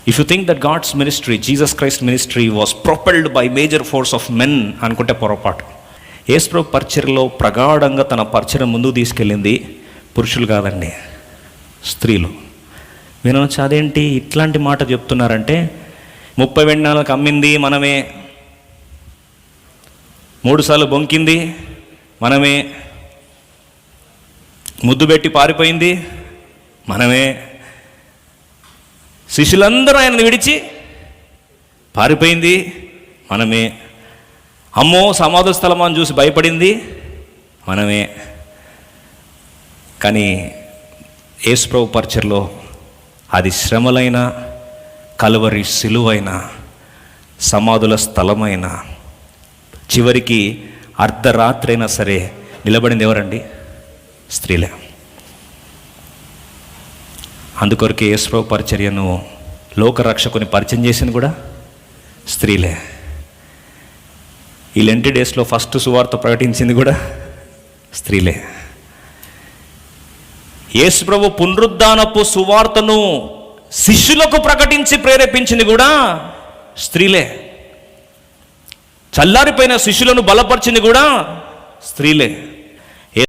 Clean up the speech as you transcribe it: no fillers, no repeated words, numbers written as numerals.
If you think that god's ministry, Jesus Christ ministry was propelled by major force of men అనుకుంటే పొరపాటు. యేసుప్రభు పరిచర్యలో ప్రగాఢంగా తన పరిచర్య ముందుకు తీసుకెళ్ళింది పురుషులు కాదండి, స్త్రీలు. వినొచ్చు, అదేంటి ఇట్లాంటి మాట చెప్తున్నారంటే, 30 వెండి నాణాలకు అమ్మింది మనమే, 3 సార్లు బొంకింది మనమే, ముద్దు పెట్టి పారిపోయింది మనమే, శిష్యులందరూ ఆయనను విడిచి పారిపోయింది మనమే, అమ్మో సమాధి స్థలం అని చూసి భయపడింది మనమే. కానీ యేసుప్రభు పరిచర్లో అది శ్రమలైన, కలువరి సిలువైన, సమాధుల స్థలమైన, చివరికి అర్ధరాత్రి అయినా సరే నిలబడింది ఎవరండి? స్త్రీలే. అందుకొరకే యేసుప్రభు పరిచర్యను లోకరక్షకుని పరిచయం చేసింది కూడా స్త్రీలే. ఈ లెంటి డేస్లో ఫస్ట్ సువార్త ప్రకటించింది కూడా స్త్రీలే. యేసుప్రభు పునరుద్ధానపు సువార్తను శిష్యులకు ప్రకటించి ప్రేరేపించింది కూడా స్త్రీలే. చల్లారిపోయిన శిష్యులను బలపరిచింది కూడా స్త్రీలే.